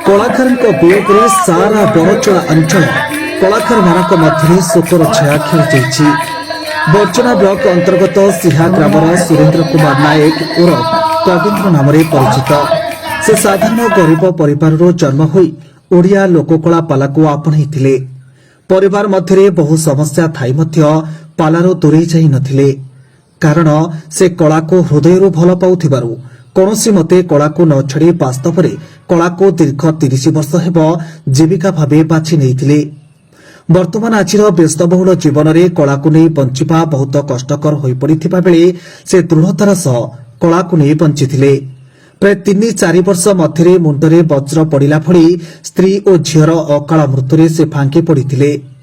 कलाकार वियोग में सारा बरचना अंचल कलाकार मान मध्य शोकर छाया खेली बरचना ब्लॉक अंतर्गत सिहा ग्रामर सुरेन्द्र कुमार नायक उर्फ कविन्द्र नाम परिचित से साधारण गरीब परिवार जन्म होई ओडिया लोककला पाला को आपणई परिवार मध्य बहु समस्या थाई मध्य पालारो दूरेई जाई नथिले कारण से कला को हृदय भल पाउथिबारु कौनसी मते कला को न छड़ी वास्तव में कला को दीर्घ 30 वर्ष हेब जीविका भावे बाछि नैथिले। वर्तमान आज व्यस्तबहुल जीवन में कला को नहीं बंचिबा बहुत कष्टकर होई पड़िथिबा बेले से दृढ़तार सह कला को नहीं बंचिथिले। प्राय 3-4 वर्ष मध्य मुंडरे वज्र पड़िला भली स्त्री और झीर अकाल मृत्यु से फांकी पड़िथिले।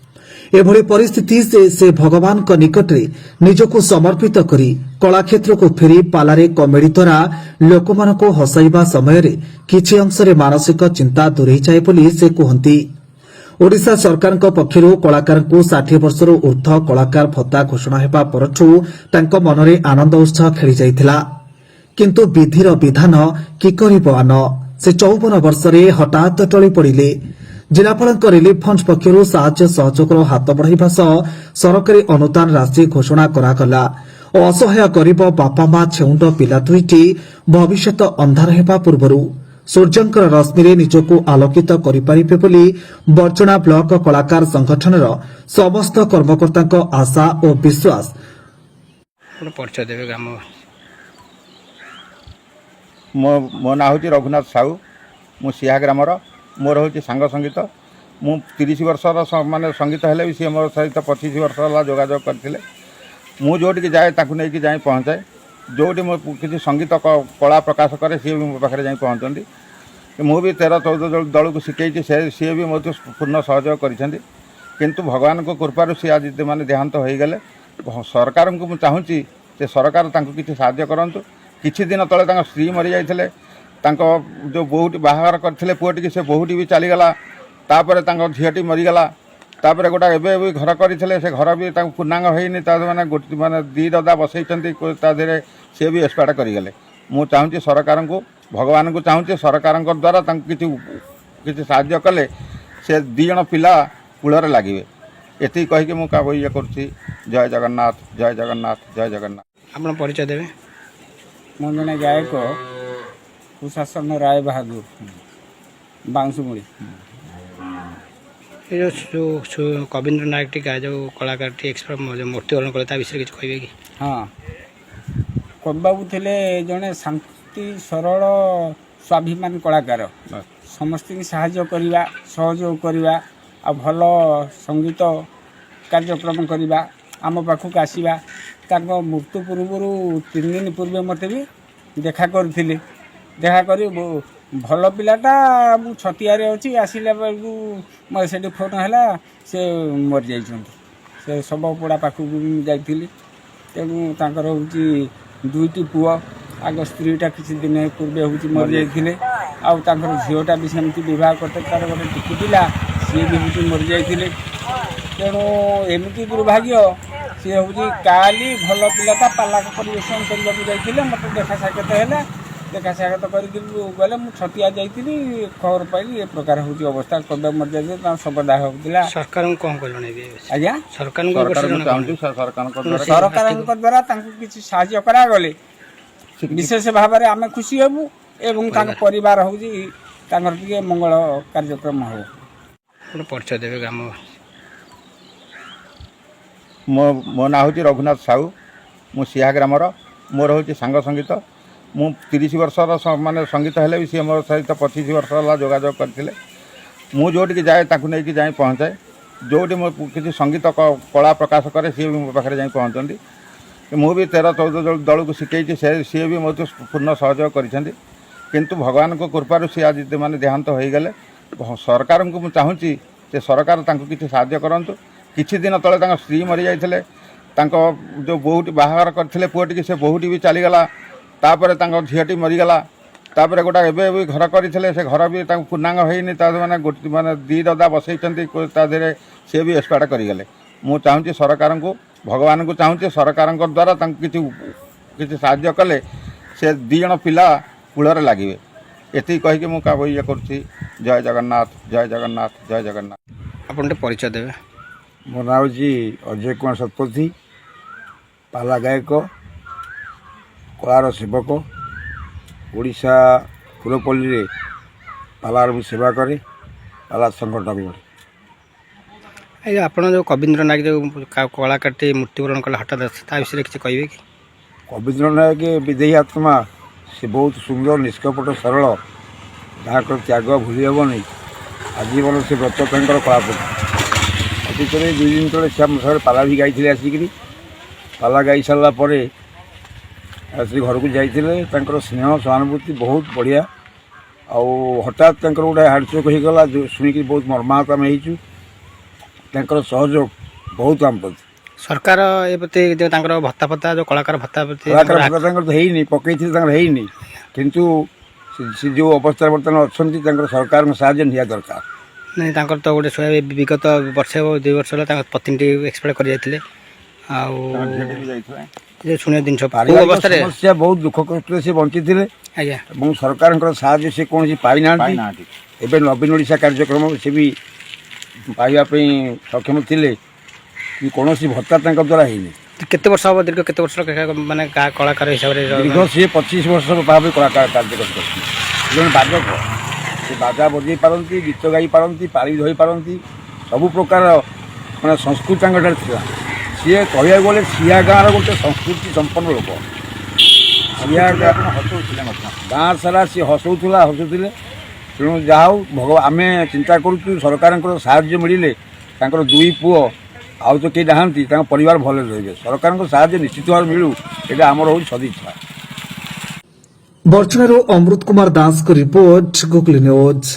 एभली परिस्थिति से भगवान को निकट रे निजको समर्पित करी कला क्षेत्र को फेरी पालारे कमेडी द्वारा लोक मान को हसाइबा समय रे किछि अंश रे मानसिक चिंता दूरेई जाए बोली से कहती। ओडिशा सरकार पक्षर कलाकार को 60 वर्षर ऊर्ध्व कलाकार भत्ता घोषणा हेबा परठू तांको मनरे आनंद उत्साह खेली जाइथिला किंतु विधिर विधान कि करिबो आन से 54 वर्ष रे हठात टळी पड़िले। जिलापाल रिलीफ फंड पक्षर साहाय्य सहयोगर हाथ बढ़ाइबा सह सरकारी अनुदान राशि घोषणा करागला और असहाय गरीब बापा मां छेउंड पिला दुईटी भविष्यत अंधार हेबा पूर्व सूर्यंकर रश्मि निजको आलोकित करिपारिबे बोली बरचना ब्लॉक कलाकार संगठनर समस्त कर्मकर्ता आशा और विश्वास। मो ना हूँ रघुनाथ साहू मु सिहा ग्रामर मोर हूँ सांग संगीत मु 30 वर्षर माने संगीत हेले भी सी मोर सहित 25 वर्ष है जोगाजोग करते मु जोटि जाए नहीं जाए पहुँचाए जोटी मो किसी संगीत कला प्रकाश करे सी भी मो पाखे जाए पहुँचती मु भी 13-14 दल को शिखई सी भी मत पूर्ण सहयोग किंतु भगवान को कृपार सी आज मैंने देहांत हो गले सरकार को मुझे चाहूँगी से सरकार किसी साहाय्य करंतु किछि दिन तले स्त्री मरी जाइथिले जो बहुटी बाहार करथिले पुओटी से बहुटी भी चलीगला तापर झीटी मरीगला तापर गोटा एबे भी घर करथिले से घर भी पूर्णांग होइनि माने माने 2 ददा बसैचंती ताधरे से भी एक्सपायर करिगले। मु चाहूँगी सरकार को भगवान को चाहूँगी सरकार द्वारा किसी साहाय्य कले से 2 जण पिला कूलर लगे एति कहीकि मु का ये करुछि। जय जगन्नाथ जय जगन्नाथ जय जगन्नाथ। आपण परिचय देबे। मो जने गायक सुशासन राय बहादुर बांसुमुड़ी। ये जो कविन्द्र नायक टी जो कलाकार टी एक्सपर्ट मृत्युवरण कले विषय किसी कहे कि हाँ कवि बाबू थे जड़े शांति सरल स्वाभिमान कलाकार समस्त साहाय्य करवा सहयोग करवा आ भल संगीत कार्यक्रम करवा आम पाखक आसवा मृत्यु पूर्व 3 दिन पूर्व मत भी देखा करथिले देखा करी भल पिलाटा मु छतिया अच्छी आसला बेलू मोर से फोन है से मरी जाइछन्ति से शव पोड़ा पाखक जाइली तेणु तांकर होची 2टी पुओ आग स्त्रीटा किसी दिन पूर्व होची मरी जाइथिले आउ तांकर झीटा भी सेमती विवाह करते तार गोटे टिकी पिला सी भी होची मरी जाइथिले तेणु एमती दुर्भाग्य सी हूँ काली भल पिलाटा पाला परिवेशन करने जाइए मत देखा साक्षात है देखा साक्षात कर गले मुझे छतिया जाइली खबर पाइली ए प्रकार हूँ अवस्था कब मर सबदा होता सरकार कौन आज्ञा सरकार द्वारा किसी साहाय्य करागले विशेष भाव में आम खुशी हेबू एवं परिवार हूँ टे मंगल कार्यक्रम हो। परिचय देवे ग्राम मो ना हूँ रघुनाथ साहू मु सिहा ग्रामर मोर हूँ सांग संगीत मु 30 वर्षर माने संगीत हेले भी सी मोर सहित 25 वर्ष है जोगाजोग करते मु जोटि जाए नहीं जाए पहुँचाए जोटी मो किसी संगीत कला प्रकाश करे सी भी मो पाखे जाए पहुँचती मु भी 13-14 दल को शिखई सी भी मत पूर्ण सहयोग किंतु भगवान को कृपार सी आज मैंने देहांत हो गले सरकार को मुझे चाहूँगी से सरकार किसी साहाय्य करंतु किछि दिन तले स्त्री मरी जाइथिले जो बहुटी बाहार करथिले पुओटी से बहुटी भी चलीगला तापर झीटी मरीगला तापर गोटा एबे भी घर करथिले से घर भी पूर्णांग होइनि माने माने 2 ददा बसैचंती ताधरे से भी एक्सपायर करिगले। मु चाहूँगी सरकार को भगवान को चाहूँगी सरकार द्वारा किसी साहाय्य कले से 2 जण पिला कूलर लगे ଏତିକି କହିକି ମୁଁ କାବ ଇଏ କରୁଛି। ଜୟ ଜଗନ୍ନାଥ, ଜୟ ଜଗନ୍ନାଥ, ଜୟ ଜଗନ୍ନାଥ। ଆପଣ ଟିକେ ପରିଚୟ ଦେବେ। ମୋ ନାଁ ହେଉଛି ଅଜୟ କୁମାର ଶତପଥୀ, ପାଲା ଗାୟକ, କଳାର ସେବକ। ଓଡ଼ିଶା ପୁରପଲ୍ଲୀରେ ପାଲାର ମୁଁ ସେବା କରେ, ପାଲା ସଂଗଠନ। এই ଆପଣ ଯେଉଁ କବୀନ୍ଦ୍ର ନାୟକ ଯେଉଁ କଳାକାରଟି ମୃତ୍ୟୁବରଣ କଲେ ହଠାତ୍ ତା ବିଷୟରେ କିଛି କହିବେ କି? କବୀନ୍ଦ୍ର ନାୟକ ବିଦେହୀ ଆତ୍ମା, ସେ ବହୁତ ସୁନ୍ଦର, ନିଷ୍କପଟ, ସରଳ, ଯାହାଙ୍କର ତ୍ୟାଗ ଭୁଲି ହେବନି। ଆଜୀବନ ସେ ବ୍ରତ ତାଙ୍କର କଳାପତି। ଅତୀତରେ 2 ଦିନ ତଳେ ସେ ଆମ ସାଙ୍ଗରେ ପାଲା ବି ଗାଇଥିଲେ। ଆସିକିରି ପାଲା ଗାଇ ସାରିଲା ପରେ ଆସି ଘରକୁ ଯାଇଥିଲେ। ତାଙ୍କର ସ୍ନେହ ସହାନୁଭୂତି ବହୁତ ବଢ଼ିଆ। ଆଉ ହଠାତ୍ ତାଙ୍କର ଗୋଟେ ହାର୍ଟଚୋକ୍ ହୋଇଗଲା, ଯେଉଁ ଶୁଣିକି ବହୁତ ମର୍ମାହତ ଆମେ ହେଇଛୁ। ତାଙ୍କର ସହଯୋଗ ବହୁତ ଆମ ପ୍ରତି। ସରକାର ଏ ପ୍ରତି ଯେଉଁ ତାଙ୍କର ଭତ୍ତା ଫତ୍ତା ଯେଉଁ କଳାକାର ଭତ୍ତା ପ୍ରତି କଳାକାର ଭତ୍ତା ତାଙ୍କର ତ ହେଇନି, ପକେଇଥିଲେ ତାଙ୍କର ହେଇନି। କିନ୍ତୁ ସେ ଯେଉଁ ଅବସ୍ଥାରେ ବର୍ତ୍ତମାନ ଅଛନ୍ତି, ତାଙ୍କର ସରକାରଙ୍କ ସାହାଯ୍ୟ ନିହାତି ଦରକାର। ନାଇଁ ତାଙ୍କର ତ ଗୋଟେ ବିଗତ ବର୍ଷେ 2 ବର୍ଷ ହେଲା ତାଙ୍କ ପତ୍ନୀଟି ଏକ୍ସପାୟାର କରି ଯାଇଥିଲେ। ଆଉ ଯେ ଶୁଣିବା ଜିନିଷ କୋଉ ଅବସ୍ଥାରେ ସମସ୍ୟା ବହୁତ ଦୁଃଖ କଷ୍ଟରେ ସେ ବଞ୍ଚିଥିଲେ ଆଜ୍ଞା ଏବଂ ସରକାରଙ୍କର ସାହାଯ୍ୟ ସେ କୌଣସି ପାଇନାହାନ୍ତି। ଏବେ ନବୀନ ଓଡ଼ିଶା କାର୍ଯ୍ୟକ୍ରମ ସେ ବି ପାଇବା ପାଇଁ ସକ୍ଷମ ଥିଲେ, କି କୌଣସି ଭତ୍ତା ତାଙ୍କ ଦ୍ୱାରା ହେଇନି। କେତେ ବର୍ଷ ହେବ ଦୀର୍ଘ କେତେ ବର୍ଷ ମାନେ କଳାକାର ହିସାବରେ ଦୀର୍ଘ ସିଏ 25 ବର୍ଷ ଭାବେ କଳାକାର କାର୍ଯ୍ୟ କରିଛନ୍ତି। ଜଣେ ବାଦକ, ସେ ବାଜା ବଜେଇ ପାରନ୍ତି, ଗୀତ ଗାଇ ପାରନ୍ତି, ପାଳି ଧୋଇ ପାରନ୍ତି, ସବୁ ପ୍ରକାର ମାନେ ସଂସ୍କୃତି ତାଙ୍କଠାରେ ଥିଲା। ସିଏ କହିବାକୁ ଗଲେ ସିଆ ଗାଁର ଗୋଟେ ସଂସ୍କୃତି ସମ୍ପନ୍ନ ଲୋକ। ସିଆ ଗାଁ ସାରା ସିଏ ହସୁଥିଲେ। ତେଣୁ ଯାହା ହଉ ଆମେ ଚିନ୍ତା କରୁଛୁ ସରକାରଙ୍କର ସାହାଯ୍ୟ ମିଳିଲେ ତାଙ୍କର 2 ପୁଅ ଆଉ ତ କେହି ନାହାନ୍ତି, ତାଙ୍କ ପରିବାର ଭଲରେ ରହିବେ। ସରକାରଙ୍କ ସାହାଯ୍ୟ ନିଶ୍ଚିତ ଭାବରେ ମିଳୁ, ଏଇଟା ଆମର ହେଉଛି ସଦିଚ୍ଛା। ବର୍ଚ୍ଚଣାରୁ ଅମୃତ କୁମାର ଦାସଙ୍କ ରିପୋର୍ଟ, ଗୁଗଲି ନ୍ୟୁଜ୍।